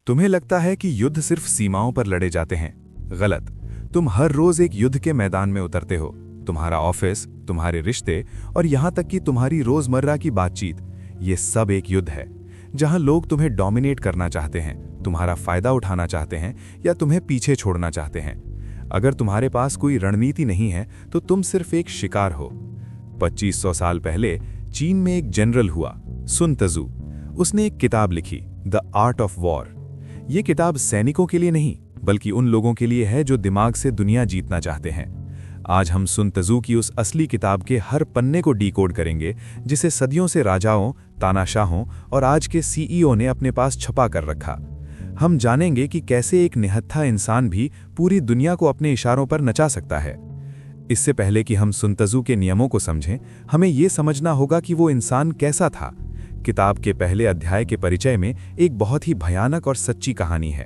तुम्हें लगता है कि युद्ध सिर्फ सीमाओं पर लड़े जाते हैं। गलत। तुम हर रोज एक युद्ध के मैदान में उतरते हो। तुम्हारा ऑफिस, तुम्हारे रिश्ते और यहां तक कि तुम्हारी रोजमर्रा की बातचीत, ये सब एक युद्ध है जहां लोग तुम्हें डोमिनेट करना चाहते हैं, तुम्हारा फायदा उठाना चाहते हैं या तुम्हें पीछे छोड़ना चाहते हैं। अगर तुम्हारे पास कोई रणनीति नहीं है तो तुम सिर्फ एक शिकार हो। 2500 साल पहले चीन में एक जनरल हुआ, सुन त्सू। उसने एक किताब लिखी, द आर्ट ऑफ वॉर। ये किताब सैनिकों के लिए नहीं बल्कि उन लोगों के लिए है जो दिमाग से दुनिया जीतना चाहते हैं। आज हम सुन त्सू की उस असली किताब के हर पन्ने को डिकोड करेंगे जिसे सदियों से राजाओं, तानाशाहों और आज के सीईओ ने अपने पास छुपा कर रखा। हम जानेंगे कि कैसे एक निहत्था इंसान भी पूरी दुनिया को अपने इशारों पर नचा सकता है। इससे पहले कि हम सुन त्सू के नियमों को समझें, हमें यह समझना होगा कि वो इंसान कैसा था। किताब के पहले अध्याय के परिचय में एक बहुत ही भयानक और सच्ची कहानी है।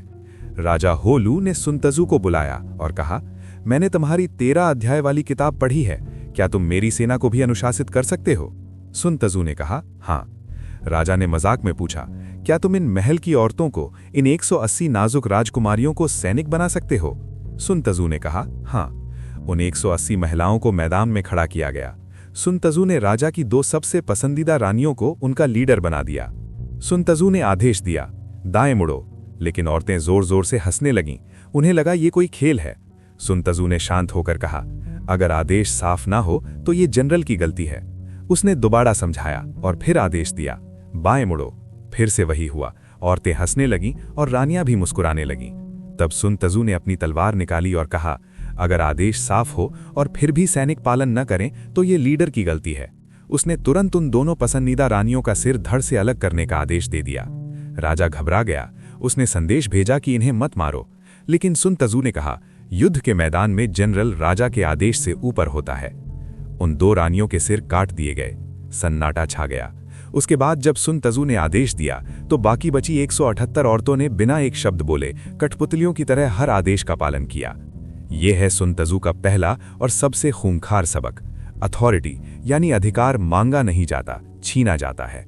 राजा होलू ने सुन त्सू को बुलाया और कहा, मैंने तुम्हारी 13 अध्याय वाली किताब पढ़ी है, क्या तुम मेरी सेना को भी अनुशासित कर सकते हो? सुन त्सू ने कहा, हाँ। राजा ने मजाक में पूछा, क्या तुम इन महल की औरतों को, इन 180 नाजुक राजकुमारियों को सैनिक बना सकते हो? सुन त्सू ने कहा, हाँ। उन 180 महिलाओं को मैदान में खड़ा किया गया। सुन त्सू ने राजा की 2 सबसे पसंदीदा रानियों को उनका लीडर बना दिया। सुन त्सू ने आदेश दिया, दाएं मुड़ो, लेकिन औरतें जोर जोर से हंसने लगीं। उन्हें लगा ये कोई खेल है। सुन त्सू ने शांत होकर कहा, अगर आदेश साफ ना हो तो ये जनरल की गलती है। उसने दोबारा समझाया और फिर आदेश दिया, बाएं मुड़ो। फिर से वही हुआ, औरतें हंसने लगीं और रानियां भी मुस्कुराने लगीं। तब सुन त्सू ने अपनी तलवार निकाली और कहा, अगर आदेश साफ हो और फिर भी सैनिक पालन न करें तो ये लीडर की गलती है। उसने तुरंत उन दोनों पसंदीदा रानियों का सिर धड़ से अलग करने का आदेश दे दिया। राजा घबरा गया। उसने संदेश भेजा कि इन्हें मत मारो, लेकिन सुन त्सू ने कहा, युद्ध के मैदान में जनरल राजा के आदेश से ऊपर होता है। उन 2 रानियों के सिर काट दिए गए। सन्नाटा छा गया। उसके बाद जब सुन त्सू ने आदेश दिया तो बाकी बची 178 औरतों ने बिना एक शब्द बोले कठपुतलियों की तरह हर आदेश का पालन किया। यह है सुन त्सू का पहला और सबसे खूंखार सबक। अथॉरिटी यानी अधिकार मांगा नहीं जाता, छीना जाता है।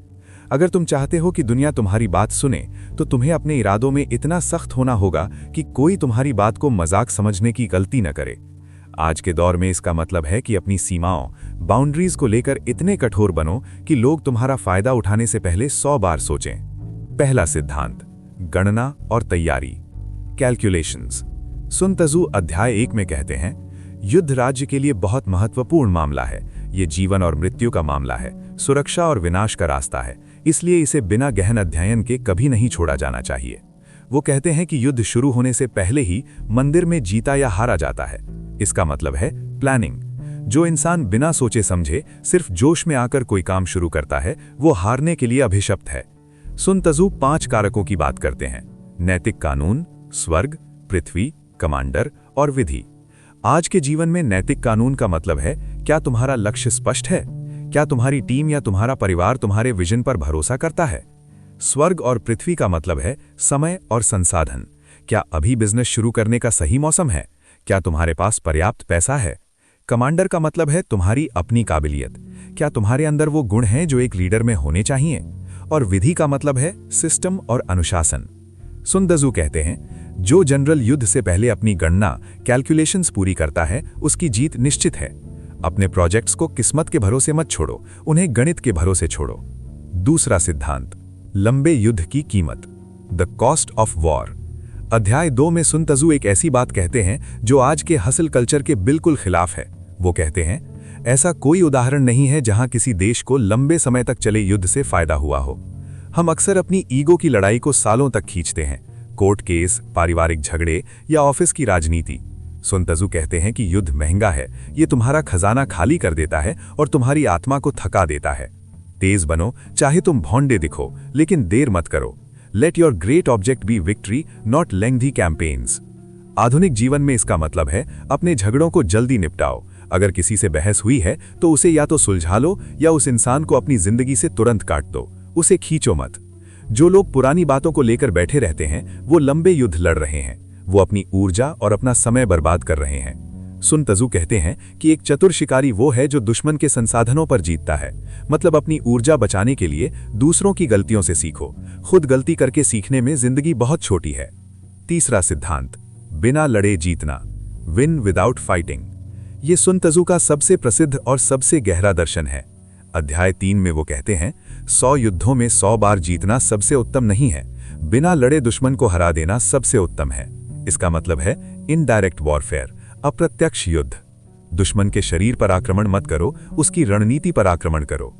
अगर तुम चाहते हो कि दुनिया तुम्हारी बात सुने तो तुम्हें अपने इरादों में इतना सख्त होना होगा कि कोई तुम्हारी बात को मजाक समझने की गलती न करे। आज के दौर में इसका मतलब है कि अपनी सीमाओं, बाउंड्रीज को लेकर इतने कठोर बनो कि लोग तुम्हारा फायदा उठाने से पहले 100 बार सोचें। पहला सिद्धांत, गणना और तैयारी, कैलकुलेशंस। सुन त्सू अध्याय 1 में कहते हैं, युद्ध राज्य के लिए बहुत महत्वपूर्ण मामला है। ये जीवन और मृत्यु का मामला है, सुरक्षा और विनाश का रास्ता है, इसलिए इसे बिना गहन अध्ययन के कभी नहीं छोड़ा जाना चाहिए। वो कहते हैं कि युद्ध शुरू होने से पहले ही मंदिर में जीता या हारा जाता है। इसका मतलब है प्लानिंग। जो इंसान बिना सोचे समझे सिर्फ जोश में आकर कोई काम शुरू करता है, वो हारने के लिए अभिशप्त है। सुन त्सू 5 कारकों की बात करते हैं, नैतिक कानून, स्वर्ग, पृथ्वी, कमांडर और विधि। आज के जीवन में नैतिक कानून का मतलब है, क्या तुम्हारा लक्ष्य स्पष्ट है? क्या तुम्हारी टीम या तुम्हारा परिवार तुम्हारे विजन पर भरोसा करता है? स्वर्ग और पृथ्वी का मतलब है समय और संसाधन। क्या अभी बिजनेस शुरू करने का सही मौसम है? क्या तुम्हारे पास पर्याप्त पैसा है? कमांडर का मतलब है तुम्हारी अपनी काबिलियत। क्या तुम्हारे अंदर वो गुण हैं जो एक लीडर में होने चाहिए? और विधि का मतलब है सिस्टम और अनुशासन। सुन त्सू कहते हैं, जो जनरल युद्ध से पहले अपनी गणना, कैलकुलेशंस पूरी करता है, उसकी जीत निश्चित है। अपने प्रोजेक्ट्स को किस्मत के भरोसे मत छोड़ो, उन्हें गणित के भरोसे छोड़ो। दूसरा सिद्धांत, लंबे युद्ध की कीमत, द कॉस्ट ऑफ वॉर। अध्याय 2 में सुन त्सू एक ऐसी बात कहते हैं जो आज के हसल कल्चर के बिल्कुल खिलाफ है। वो कहते हैं, ऐसा कोई उदाहरण नहीं है जहां किसी देश को लंबे समय तक चले युद्ध से फायदा हुआ हो। हम अक्सर अपनी ईगो की लड़ाई को सालों तक खींचते हैं, कोर्ट केस, पारिवारिक झगड़े या ऑफिस की राजनीति। सुन त्सू कहते हैं कि युद्ध महंगा है, ये तुम्हारा खजाना खाली कर देता है और तुम्हारी आत्मा को थका देता है। तेज बनो, चाहे तुम भौंडे दिखो, लेकिन देर मत करो। Let your great object be victory, not lengthy campaigns. आधुनिक जीवन में इसका मतलब है अपने झगड़ों को जल्दी निपटाओ। अगर किसी से बहस हुई है तो उसे या तो सुलझा लो या उस इंसान को अपनी जिंदगी से तुरंत काट दो, उसे खींचो मत। जो लोग पुरानी बातों को लेकर बैठे रहते हैं वो लंबे युद्ध लड़ रहे हैं, वो अपनी ऊर्जा और अपना समय बर्बाद कर रहे हैं। सुन तजू कहते हैं कि एक चतुर शिकारी वो है जो दुश्मन के संसाधनों पर जीतता है। मतलब अपनी ऊर्जा बचाने के लिए दूसरों की गलतियों से सीखो, खुद गलती करके सीखने में जिंदगी बहुत छोटी है। तीसरा सिद्धांत, बिना लड़े जीतना, विन विदाउट फाइटिंग। ये सुन तजू का सबसे प्रसिद्ध और सबसे गहरा दर्शन है। अध्याय 3 में वो कहते हैं, 100 युद्धों में 100 बार जीतना सबसे उत्तम नहीं है, बिना लड़े दुश्मन को हरा देना सबसे उत्तम है। इसका मतलब है इनडायरेक्ट वॉरफेयर, अप्रत्यक्ष युद्ध। दुश्मन के शरीर पर आक्रमण मत करो, उसकी रणनीति पर आक्रमण करो।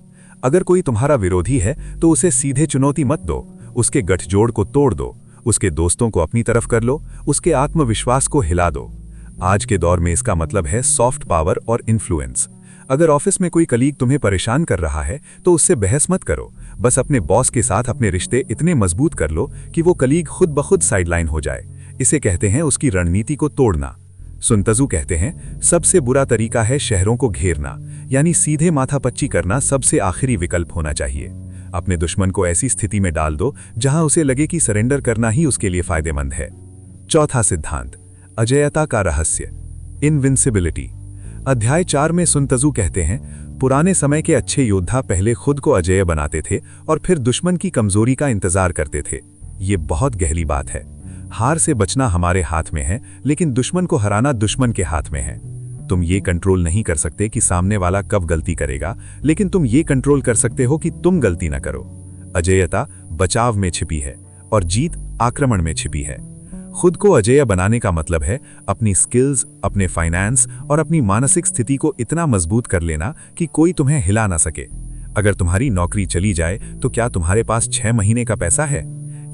अगर कोई तुम्हारा विरोधी है तो उसे सीधे चुनौती मत दो, उसके गठजोड़ को तोड़ दो, उसके दोस्तों को अपनी तरफ कर लो, उसके आत्मविश्वास को हिला दो। आज के दौर में इसका मतलब है सॉफ्ट पावर और इन्फ्लुएंस। अगर ऑफिस में कोई कलीग तुम्हें परेशान कर रहा है तो उससे बहस मत करो, बस अपने बॉस के साथ अपने रिश्ते इतने मजबूत कर लो कि वो कलीग खुद ब खुद साइडलाइन हो जाए। इसे कहते हैं उसकी रणनीति को तोड़ना। सुन तजू कहते हैं, सबसे बुरा तरीका है शहरों को घेरना, यानी सीधे माथापच्ची करना सबसे आखिरी विकल्प होना चाहिए। अपने दुश्मन को ऐसी स्थिति में डाल दो जहां उसे लगे कि सरेंडर करना ही उसके लिए फायदेमंद है। चौथा सिद्धांत, अजेयता का रहस्य, इनविंसिबिलिटी। अध्याय 4 में सुन तजू कहते हैं, पुराने समय के अच्छे योद्धा पहले खुद को अजेय बनाते थे और फिर दुश्मन की कमजोरी का इंतजार करते थे। ये बहुत गहरी बात है। हार से बचना हमारे हाथ में है, लेकिन दुश्मन को हराना दुश्मन के हाथ में है। तुम ये कंट्रोल नहीं कर सकते कि सामने वाला कब गलती करेगा, लेकिन तुम ये कंट्रोल कर सकते हो कि तुम गलती न करो। अजेयता बचाव में छिपी है और जीत आक्रमण में छिपी है। खुद को अजेय बनाने का मतलब है अपनी स्किल्स, अपने फाइनेंस और अपनी मानसिक स्थिति को इतना मजबूत कर लेना कि कोई तुम्हें हिला ना सके। अगर तुम्हारी नौकरी चली जाए तो क्या तुम्हारे पास 6 महीने का पैसा है?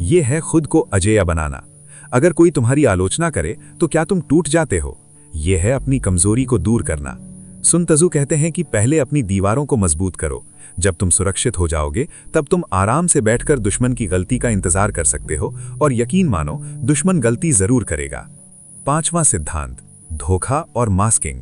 ये है खुद को अजेय बनाना। अगर कोई तुम्हारी आलोचना करे तो क्या तुम टूट जाते हो? यह है अपनी कमजोरी को दूर करना। सुन तजू कहते हैं कि पहले अपनी दीवारों को मजबूत करो। जब तुम सुरक्षित हो जाओगे तब तुम आराम से बैठकर दुश्मन की गलती का इंतजार कर सकते हो, और यकीन मानो दुश्मन गलती जरूर करेगा। पांचवां सिद्धांत, धोखा और मास्किंग।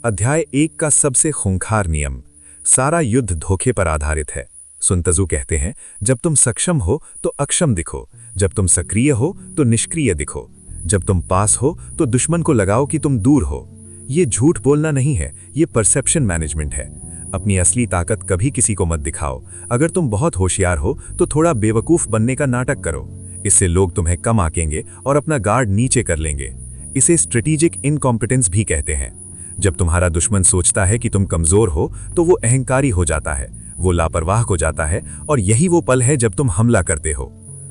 अध्याय 1 का सबसे खूंखार नियम, सारा युद्ध धोखे पर आधारित है। सुन तजू कहते हैं, जब तुम सक्षम हो तो अक्षम दिखो, जब तुम सक्रिय हो तो निष्क्रिय दिखो, जब तुम पास हो तो दुश्मन को लगाओ कि तुम दूर हो। ये झूठ बोलना नहीं है, ये परसेप्शन मैनेजमेंट है। अपनी असली ताकत कभी किसी को मत दिखाओ। अगर तुम बहुत होशियार हो तो थोड़ा बेवकूफ बनने का नाटक करो, इससे लोग तुम्हें कम आंकेंगे और अपना गार्ड नीचे कर लेंगे। इसे स्ट्रेटेजिक इनकॉम्पिटेंस भी कहते हैं। जब तुम्हारा दुश्मन सोचता है कि तुम कमजोर हो तो वो अहंकारी हो जाता है, वो लापरवाह हो जाता है, और यही वो पल है जब तुम हमला करते हो।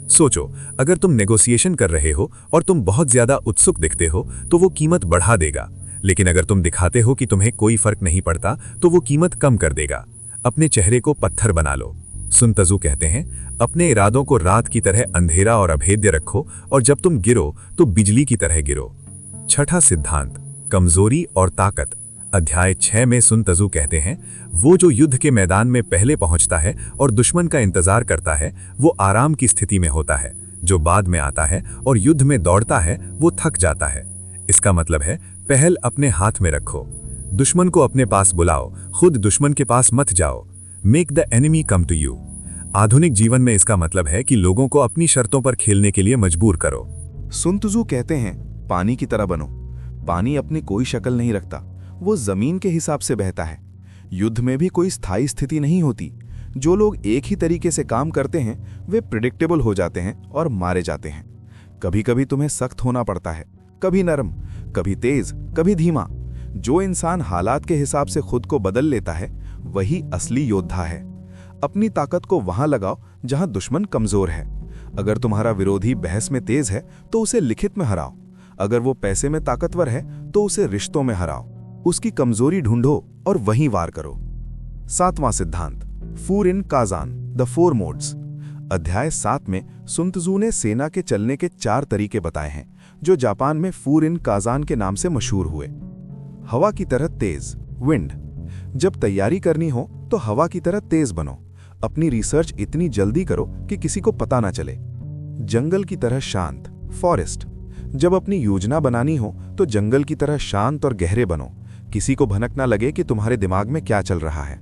सोचो, अगर तुम नेगोशिएशन कर रहे हो और तुम बहुत ज्यादा उत्सुक दिखते हो तो वो कीमत बढ़ा देगा, लेकिन अगर तुम दिखाते हो कि तुम्हें कोई फर्क नहीं पड़ता तो वो कीमत कम कर देगा। अपने चेहरे को पत्थर बना लो। सुन तजू कहते हैं, अपने इरादों को रात की तरह अंधेरा और अभेद्य रखो, और जब तुम गिरो तो बिजली की तरह गिरो। छठा सिद्धांत, कमजोरी और ताकत। अध्याय 6 में सुन तजू कहते हैं, वो जो युद्ध के मैदान में पहले पहुंचता है और दुश्मन का इंतजार करता है वो आराम की स्थिति में होता है। जो बाद में आता है और युद्ध में दौड़ता है वो थक जाता है। इसका मतलब है पहल अपने हाथ में रखो। दुश्मन को अपने पास बुलाओ, खुद दुश्मन के पास मत जाओ। Make the enemy come to you. आधुनिक जीवन में इसका मतलब है कि लोगों को अपनी शर्तों पर खेलने के लिए मजबूर करो। सुन तजू कहते हैं, पानी की तरह बनो। पानी अपनी कोई शक्ल नहीं रखता, वो जमीन के हिसाब से बहता है। युद्ध में भी कोई स्थायी स्थिति नहीं होती। जो लोग एक ही तरीके से काम करते हैं वे प्रिडिक्टेबल हो जाते हैं और मारे जाते हैं। कभी कभी तुम्हें सख्त होना पड़ता है, कभी नरम, कभी तेज, कभी धीमा। जो इंसान हालात के हिसाब से खुद को बदल लेता है वही असली योद्धा है। अपनी ताकत को वहां लगाओ जहां दुश्मन कमजोर है। अगर तुम्हारा विरोधी बहस में तेज है तो उसे लिखित में हराओ। अगर वो पैसे में ताकतवर है तो उसे रिश्तों में हराओ। उसकी कमजोरी ढूंढो और वहीं वार करो। सातवां सिद्धांत, फूर इन काजान, द 4 मोड्स। अध्याय 7 में सुन तजू ने सेना के चलने के 4 तरीके बताए हैं जो जापान में फूर इन काजान के नाम से मशहूर हुए। हवा की तरह तेज, विंड। जब तैयारी करनी हो तो हवा की तरह तेज बनो। अपनी रिसर्च इतनी जल्दी करो कि किसी को पता ना चले। जंगल की तरह शांत, फॉरेस्ट। जब अपनी योजना बनानी हो तो जंगल की तरह शांत और गहरे बनो, किसी को भनक ना लगे कि तुम्हारे दिमाग में क्या चल रहा है।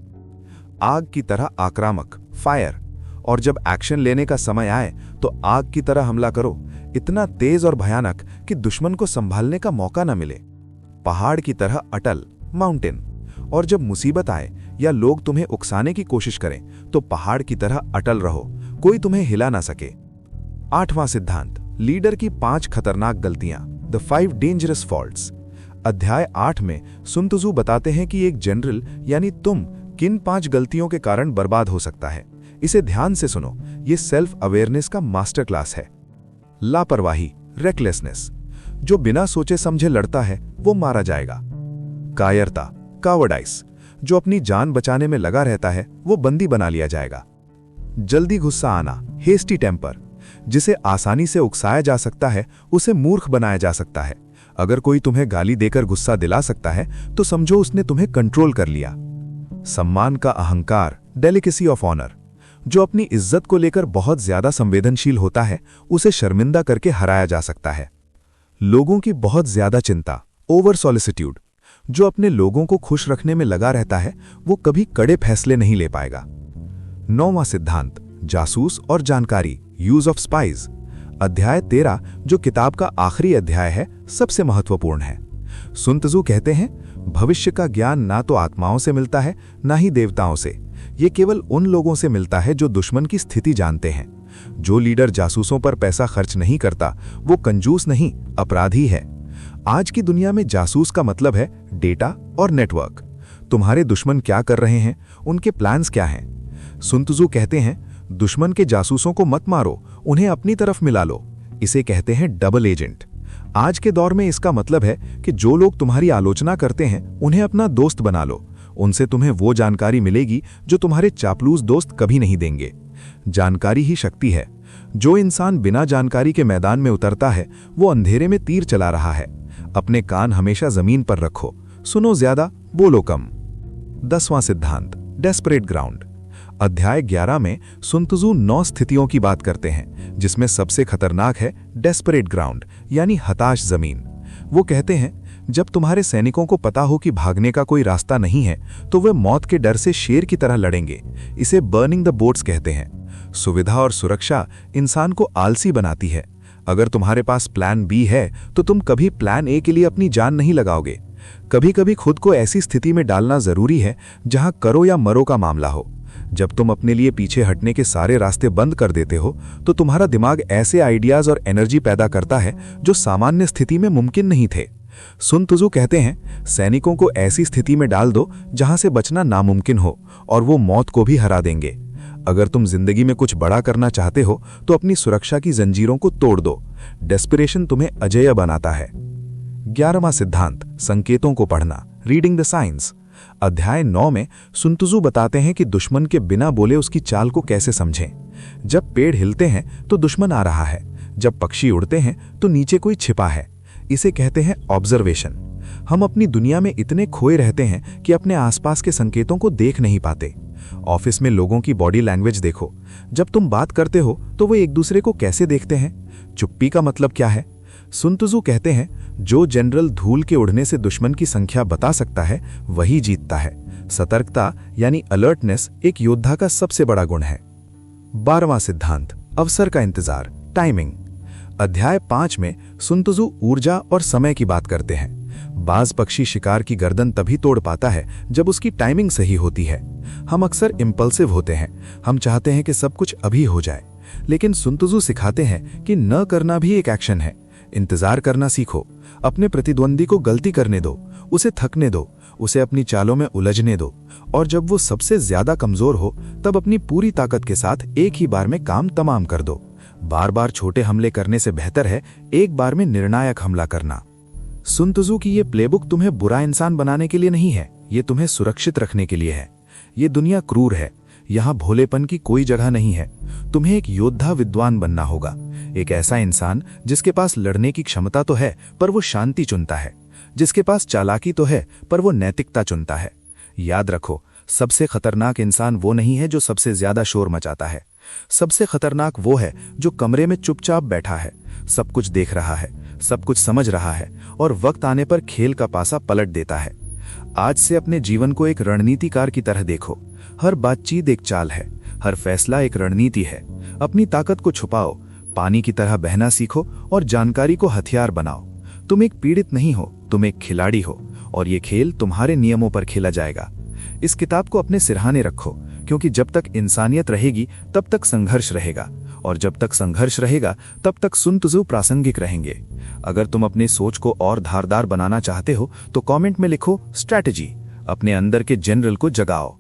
आग की तरह आक्रामक, फायर। और जब एक्शन लेने का समय आए तो आग की तरह हमला करो, इतना तेज और भयानक कि दुश्मन को संभालने का मौका न मिले। पहाड़ की तरह अटल, माउंटेन। और जब मुसीबत आए या लोग तुम्हें उकसाने की कोशिश करें तो पहाड़ की तरह अटल रहो, कोई तुम्हें हिला ना सके। 8वां सिद्धांत, लीडर की 5 खतरनाक गलतियां, द 5 डेंजरस फॉल्ट्स। अध्याय 8 में सुन त्सू बताते हैं कि एक जनरल यानी तुम किन 5 गलतियों के कारण बर्बाद हो सकता है। इसे ध्यान से सुनो, ये सेल्फ अवेयरनेस का मास्टर क्लास है। लापरवाही, रेकलेसनेस, जो बिना सोचे समझे लड़ता है वो मारा जाएगा। कायरता, कावर्डाइस, जो अपनी जान बचाने में लगा रहता है वो बंदी बना लिया जाएगा। जल्दी गुस्सा आना, हेस्टी टेम्पर, जिसे आसानी से उकसाया जा सकता है उसे मूर्ख बनाया जा सकता है। अगर कोई तुम्हें गाली देकर गुस्सा दिला सकता है तो समझो उसने तुम्हें कंट्रोल कर लिया। सम्मान का अहंकार, डेलिकेसी ऑफ ऑनर, जो अपनी इज्जत को लेकर बहुत ज्यादा संवेदनशील होता है उसे शर्मिंदा करके हराया जा सकता है। लोगों की बहुत ज्यादा चिंता, ओवर सॉलिसिट्यूड, जो अपने लोगों को खुश रखने में लगा रहता है वो कभी कड़े फैसले नहीं ले पाएगा। 9वां सिद्धांत, जासूस और जानकारी, यूज ऑफ स्पाइज। अध्याय 13, जो किताब का आखिरी अध्याय है, सबसे महत्वपूर्ण है। सुन त्सू कहते हैं, भविष्य का ज्ञान ना तो आत्माओं से मिलता है ना ही देवताओं से, ये केवल उन लोगों से मिलता है जो दुश्मन की स्थिति जानते हैं। जो लीडर जासूसों पर पैसा खर्च नहीं करता वो कंजूस नहीं, अपराधी है। आज की दुनिया में जासूस का मतलब है डेटा और नेटवर्क। तुम्हारे दुश्मन क्या कर रहे हैं, उनके प्लान्स क्या हैं। सुन त्सू कहते हैं, दुश्मन के जासूसों को मत मारो, उन्हें अपनी तरफ मिला लो। इसे कहते हैं डबल एजेंट। आज के दौर में इसका मतलब है कि जो लोग तुम्हारी आलोचना करते हैं उन्हें अपना दोस्त बना लो। उनसे तुम्हें वो जानकारी मिलेगी जो तुम्हारे चापलूस दोस्त कभी नहीं देंगे। जानकारी ही शक्ति है। जो इंसान बिना जानकारी के मैदान में उतरता है वो अंधेरे में तीर चला रहा है। अपने कान हमेशा जमीन पर रखो, सुनो ज्यादा, बोलो कम। 10वां सिद्धांत, डेस्परेट ग्राउंड। अध्याय 11 में सुन त्सू 9 स्थितियों की बात करते हैं जिसमें सबसे खतरनाक है डेस्परेट ग्राउंड यानी हताश जमीन। वो कहते हैं, जब तुम्हारे सैनिकों को पता हो कि भागने का कोई रास्ता नहीं है तो वे मौत के डर से शेर की तरह लड़ेंगे। इसे बर्निंग द बोट्स कहते हैं। सुविधा और सुरक्षा इंसान को आलसी बनाती है। अगर तुम्हारे पास प्लान बी है तो तुम कभी प्लान ए के लिए अपनी जान नहीं लगाओगे। कभी कभी खुद को ऐसी स्थिति में डालना जरूरी है जहां करो या मरो का मामला हो। जब तुम अपने लिए पीछे हटने के सारे रास्ते बंद कर देते हो तो तुम्हारा दिमाग ऐसे आइडियाज और एनर्जी पैदा करता है जो सामान्य स्थिति में मुमकिन नहीं थे। सुन त्सू कहते हैं, सैनिकों को ऐसी स्थिति में डाल दो जहां से बचना नामुमकिन हो और वो मौत को भी हरा देंगे। अगर तुम जिंदगी में कुछ बड़ा करना चाहते हो तो अपनी सुरक्षा की जंजीरों को तोड़ दो। डेस्पिरेशन तुम्हें अजेय बनाता है। 11वां सिद्धांत, संकेतों को पढ़ना, रीडिंग द साइंस। अध्याय 9 में सुन त्सू बताते हैं कि दुश्मन के बिना बोले उसकी चाल को कैसे समझें। जब पेड़ हिलते हैं तो दुश्मन आ रहा है, जब पक्षी उड़ते हैं तो नीचे कोई छिपा है। इसे कहते हैं ऑब्जर्वेशन। हम अपनी दुनिया में इतने खोए रहते हैं कि अपने आसपास के संकेतों को देख नहीं पाते। ऑफिस में लोगों की बॉडी लैंग्वेज देखो। जब तुम बात करते हो तो वे एक दूसरे को कैसे देखते हैं। चुप्पी का मतलब क्या है। सुन त्सू कहते हैं, जो जनरल धूल के उड़ने से दुश्मन की संख्या बता सकता है वही जीतता है। सतर्कता यानी अलर्टनेस एक योद्धा का सबसे बड़ा गुण है। 12वां सिद्धांत, अवसर का इंतजार, टाइमिंग। अध्याय 5 में सुन त्सू ऊर्जा और समय की बात करते हैं। बाज पक्षी शिकार की गर्दन तभी तोड़ पाता है जब उसकी टाइमिंग सही होती है। हम अक्सर इंपल्सिव होते हैं। हम चाहते हैं कि सब कुछ अभी हो जाए, लेकिन सुन त्सू सिखाते हैं कि न करना भी एक एक्शन है। इंतजार करना सीखो। अपने प्रतिद्वंदी को गलती करने दो, उसे थकने दो, उसे अपनी चालों में उलझने दो, और जब वो सबसे ज्यादा कमजोर हो तब अपनी पूरी ताकत के साथ एक ही बार में काम तमाम कर दो। बार बार छोटे हमले करने से बेहतर है एक बार में निर्णायक हमला करना। सुन त्सू की ये प्लेबुक तुम्हें बुरा इंसान बनाने के लिए नहीं है, ये तुम्हें सुरक्षित रखने के लिए है। ये दुनिया क्रूर है, यहाँ भोलेपन की कोई जगह नहीं है। तुम्हें एक योद्धा विद्वान बनना होगा, एक ऐसा इंसान जिसके पास लड़ने की क्षमता तो है पर वो शांति चुनता है, जिसके पास चालाकी तो है पर वो नैतिकता चुनता है। याद रखो, सबसे खतरनाक इंसान वो नहीं है जो सबसे ज्यादा शोर मचाता है। सबसे खतरनाक वो है जो कमरे में चुपचाप बैठा है, सब कुछ देख रहा है, सब कुछ समझ रहा है और वक्त आने पर खेल का पासा पलट देता है। आज से अपने जीवन को एक रणनीतिकार की तरह देखो। हर बातचीत एक चाल है, हर फैसला एक रणनीति है। अपनी ताकत को छुपाओ, पानी की तरह बहना सीखो और जानकारी को हथियार बनाओ। तुम एक पीड़ित नहीं हो, तुम एक खिलाड़ी हो, और ये खेल तुम्हारे नियमों पर खेला जाएगा। इस किताब को अपने सिरहाने रखो, क्योंकि जब तक इंसानियत रहेगी तब तक संघर्ष रहेगा, और जब तक संघर्ष रहेगा तब तक सुन त्सू प्रासंगिक रहेंगे। अगर तुम अपनी सोच को और धारदार बनाना चाहते हो तो कमेंट में लिखो स्ट्रैटेजी। अपने अंदर के जनरल को जगाओ।